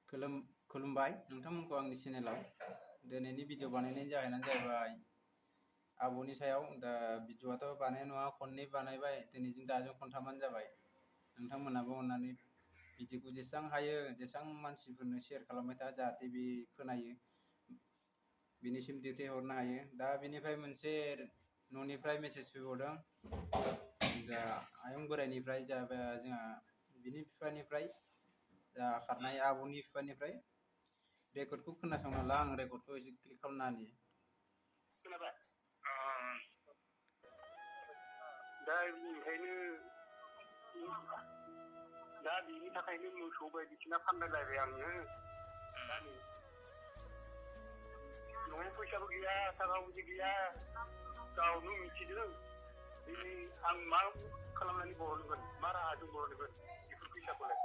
खुलुमबाय नोंथांमोनखौ आंनि चेनेलाव दिनैनि भिडिअ बानायनायनि जाहोनानो जाहैबाय आबौनि सायाव दा भिडिअआथ' बानायनाय नङा खननै बानायबाय दिनैजों दाजों खनथामानो जाबाय नोंथांमोनाबो अननानै भिडिअखौ जेसेबां हायो जेसेबां मानसिफोरनो शेयार खालामबाय था जाहाथे बे खोनायो बिनिसिम दैथायहरनो हायो दा बिनिफ्राय मोनसे न'निफ्राय मेसेज फैबावदों दा आयं बोराइनिफ्राय जोंहा बिनि बिफानिफ्राय दा खारनाय आबौनि बिफानिफ्राय रेकर्डखौ खोनासंना ला आं रेकर्डखौ एसे क्लिक खालामना होनि खोनाबाय दा बेनिखायनो दा बिनि थाखायनो मोसौ बायदिसिना फानलायलायबाय आङो दा न'आव फैसाबो गैया थाखाबो गैया गावनो मिथिदों दिनै आं मा खालामनानै बरनगोन मा राहाजों बरनगोन बेफोर फैसाखौलाय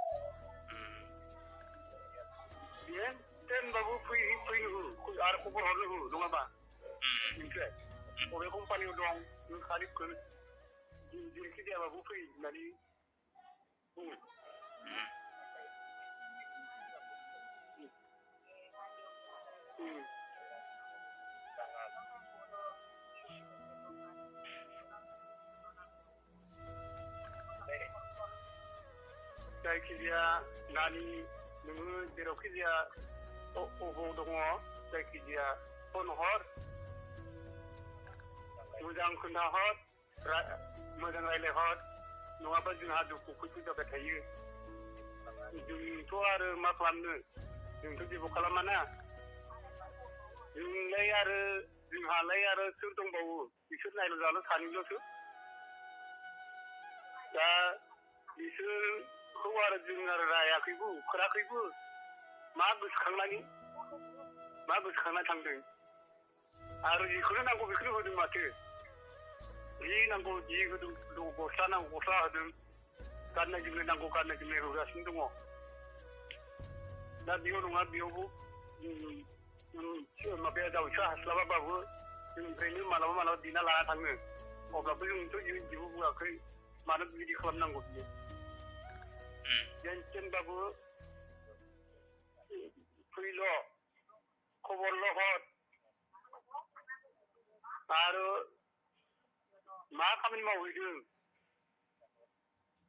होनबाबो फैनो हो आरो खबर हरनो हो नङाबा मिथिबाय बबे कम्पानियाव दं नों खालि जेरैखि जायाबाबो फै होननानै बुङो जायखिजाया नानि नोङो जेरावखि जाया अबाव दङ जायखिजाया फन हर मोजां खोन्थाहर मोजां रायज्लायहर नङाबा जोंहा दुखु खैफोद जाबाय थायो जोंथ' आरो मा खालामनो जोंथ' जेबो खालामाना जोंहालाय आरो सोर दंबावो बिसोर नायल' जाल' सानैल'सो दा बिसोरखौ आरो जों आरो रायाखैबो खोनाखैबो मा गोसोखांनानै थांदों आरो जिखौनो नांगौ बेखौनो होदों माथो जि नांगौ जि होदों गस्ला नांगौ गस्ला होदों गाननाय जोमनाय नांगौ गाननाय जोमनाय होगासिनो दङ दा बेयाव नङा बेयावबो माबाया दावसा हास्लाबाबाबो जोंनिफ्रायनो मालाबा बिना लाना थाङो अब्लाबो जोंथ' जेबो बुङाखै मानो बिदि खालामनांगौ बियो जेनबाबो फैल' खबरल' हर आरो मा खामानि मावहैदों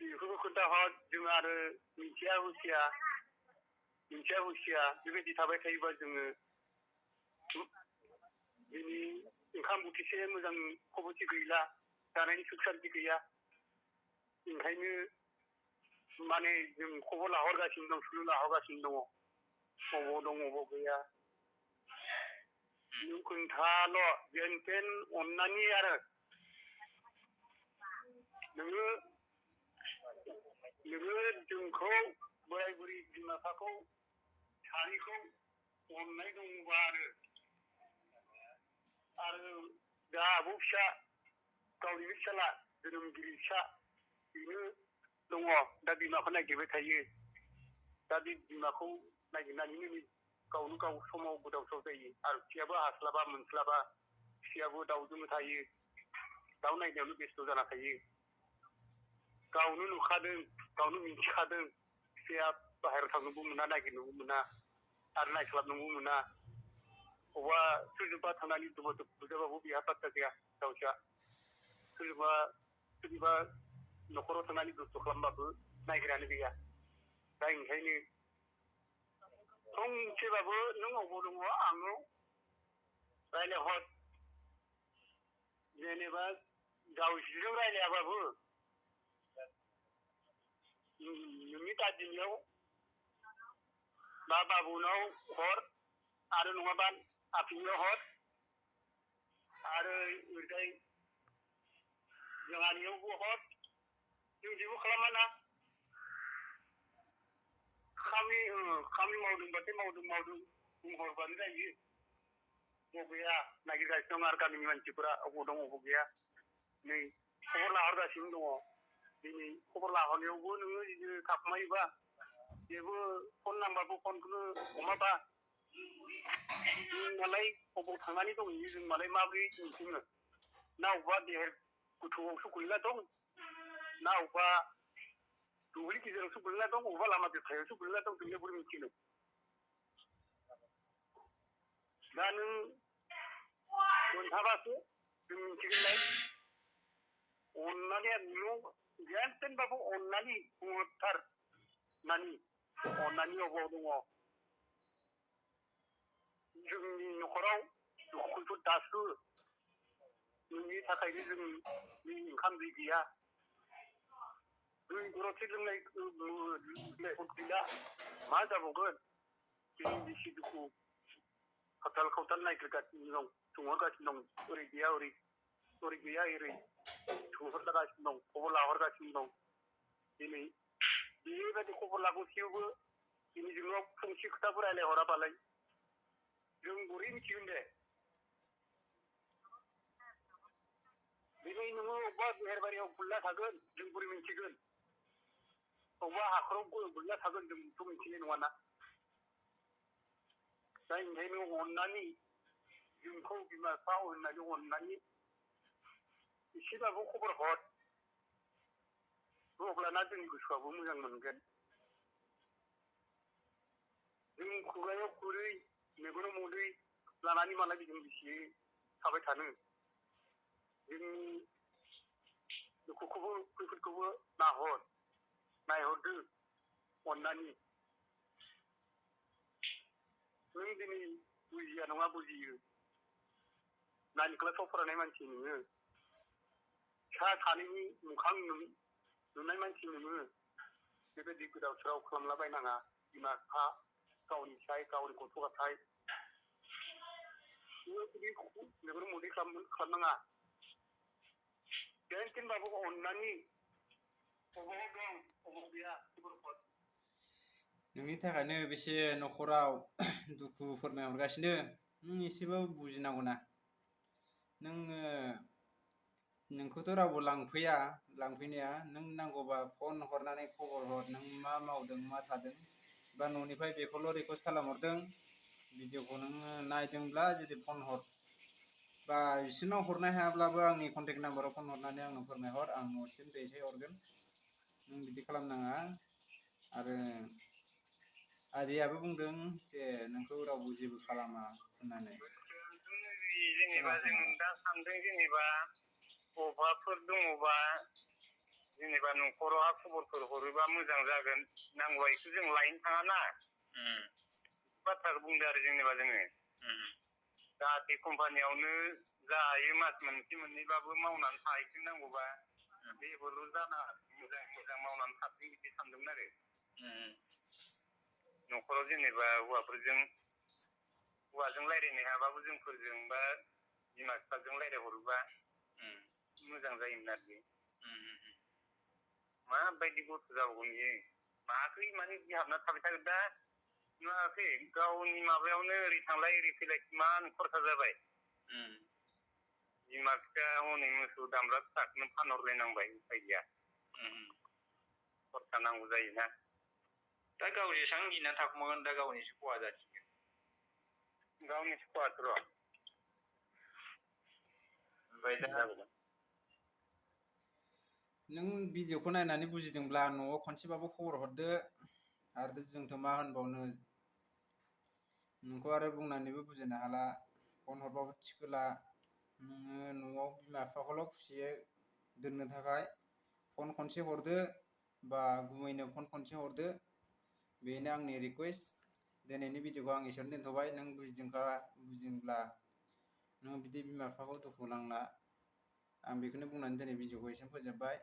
बेखौबो खोन्थाहर जों आरो मिथिया हुसिया बेबायदि थाबाय थायोबा जोङो दिनै ओंखाम बोथिसे मोजां खबरथि गैला जानायनि सुख सान्ति गैया ओंखायनो माने जों खबर लाहरगासिनो दं सुलु लाहरगासिनो दङ बबाव दं बबाव गैया नों खोन्थाल' जेन थेन अननानै आरो नोङो जोंखौ बोराय बुरि बिमा बिफाखौ सानैखौ अननाय दङबा आरो दा आब' फिसा गावनि फिसाला जोनोमगिरि फिसा बेनो दङ दा बिमाखौ नागिरबाय थायो दा बे बिमाखौ नागिरनानैनो गावनो गाव समाव गोदाव सोराव जायो आरो फिसायाबो हास्लाबा मोनस्लाबा फिसायाबो दाउजोंनो थायो दाउ नायनायावनो बेस्थ' जाना थायो गावनो नुखादों गावनो मिथिखादों फिसाया बाहेरायाव थांनोबो मोना नागिरनोबो मोना आरो नायस्लाबनोबो मोना अबा सोरजोंबा थांनानै बुजाबाबो बेहा पात्ता गैया दाउसा सोरनिबा न'खराव थांनानै दुस्थ' खालामबाबो नायग्रायानो गैया दा ओंखायनो फंसेबाबो नों अबाव दङ आंनाव रायज्लायहर जेनेबा गावसिजों रायज्लायाबाबो नोंनि दादिनियाव बा बाबुनाव हर आरो नङाबा आफिनियाव हर आरो ओरैजाय जोंहानियावबो हर जों जेबो खालामाना खामानि मावदोंबाथाय मावदों बुंहरबानो जायो बबाव गैया नागिरगासिनो दं आरो गामिनि मानसिफोरा अबाव दं अबाव गैया नै खबर लाहरगासिनो दङ दिनै खबर लाहरनायावबो नोङो बिदिनो थाखुमायोबा जेबो फन नांबाबो फनखौनो हमाबा जोंनालाय अबाव थांनानै दंहैयो जों मालाय माबोरै मिथिनो ना अबेबा देहेर गोथौआवसो गोलैना दं ना अबेबा दुब्लि गेजेरावसो गोलैना दं अबेबा लामा देखायावसो गोलैना दं जोंलाय बोरै मिथिनो दा नों मोनहाबासो जों मिथिगोनलाय अननानै नों जेनथेनबाबो अननानै बुंहरथार नानि अननानै अबाव दङ जोंनि न'खराव दुखु खैफोद दासो नोंनि थाखायनो जोंनि ओंखाम दै गैया दै गरदसे लोंनायखौ गैला मा जाबावगोन दिनै बेसे दुखु खावथाल खावथाल नायगिरगासिनो दं सोंहरगासिनो दं ओरै गैया ओरै गैया ओरै सोंहरगासिनो दं खबर लाहरगासिनो दं दिनै बेबायदि खबर लागौसेयावबो दिनै जोंनाव फंसे खोथाबो रायलायहराबालाय जों बोरै मिथिगोन दे दिनै नोङो अबेबा बेहेरबारियाव गुरला थागोन जों बोरै मिथिगोन अबेबा हाखराव गुरला थागोन जोंथ' मिथिनाय नङाना दा ओंखायनो अननानै जोंखौ बिमा बिफा होननानै अननानै एसेबाबो खबर हर अब्लाना जोंनि गोसोआबो मोजां मोनगोन जों खुगायाव खुरै मेगनाव मोदै लानानै मालाय बिजों बेसे थाबाय थानो जोंनि दुखुखौबो खैफोदखौबो नायहरदो अननानै नों दिनै बुजिया नङा बुजियो 9 क्लासाव फरायनाय मानसि नोङो फिसा सानैनि मोखां नुनाय मानसि नोङो बेबायदि गोदाव सोराव खालामलाबायनाङा बिमा बिफा गावनि फिसाय गावनि गथ' गथाय बेबायदि मेगनाव मोदै खालामनाङा जेनथेनबाबो अननानै अबाव दं अबाव गैया खबर हर नोंनि थाखायनो बेसे न'खराव दुखु फोरमायहरगासिनो नों एसेबो बुजिनांगौना नोंखौथ' रावबो लांफैनाया नों नांगौबा फन हरनानै खबर हर नों मा मावदों मा थादों बा न'निफ्राय बेखौल' रिकुवेस्ट खालामहरदों भिडिअखौ नोङो नायदोंब्ला जुदि फन हर बा बिसोरनाव हरनो हायाब्लाबो आंनि कन्टेक्ट नाम्बाराव फन हरनानै आंनो फोरमायहर आं न'सिम दैथायहरगोन नों बिदि खालामनाङा आरो आदैयाबो बुंदों जे नोंखौ रावबो जेबो खालामा होननानै जेनेबा जों दा सानदों जेनेबा बबाफोर दङबा जेनेबा न'खराव खबरफोर हरोबा मोजां जागोन नांगौबा बेखौ जों लायनो थाङाना बाथ्राखौ बुंदो आरो जेनेबा जोङो जाहाथे कम्पानियावनो जा हायो मास मोनसे मोननैबाबो मावनानै थाहैथों नांगौबा बेबोल' जाना मोजां मावनानै थाथों बिदि सानदोंमोन आरो न'खराव जेनेबा हौवाजों रायज्लायनो हायाबाबो जोंफोरजों बा बिमा बिफाजों रायज्लायहरोबा मोजां जायोमोन आरो माबायदि गथ' जाबावगोन बियो माखै माने बिदि हाबना थाबाय थागोन दा नुवाखै गावनि माबायावनो ओरै थांलाय ओरै फैलाय इमान खरसा जाबाय बिमा बिफाया हनै मोसौ दामब्रा फिसाखौनो फानहरलायनांबाय उफाय गैया खरसा नांगौ जायोना दा गाव जेसेबां गिना थाखुमागोन दा गावनिसो खहा जासिगोन गावनिसो खहाथ' र' ओमफ्राय दा नों भिडिअखौ नायनानै बुजिदोंब्ला न'आव खनसेबाबो खबर हरदो आरो जोंथ' मा होनबावनो नोंखौ आरो बुंनानैबो बुजिनो हाला फन हरबाबो थिखोला नोङो न'आव बिमा बिफाखौल' खुसियै दोननो थाखाय फन खनसे हरदो बा गुमैनो फन खनसे हरदो बेनो आंनि रिकुवेस्ट दिनैनि भिडिअखौ आं एसेयावनो दोनथ'बाय नों बुजिदोंब्ला नों बिदि बिमा बिफाखौ दुखु नांला आं बेखौनो बुंनानै दिनै भिडिअखौ एसेयावनो फोजोबबाय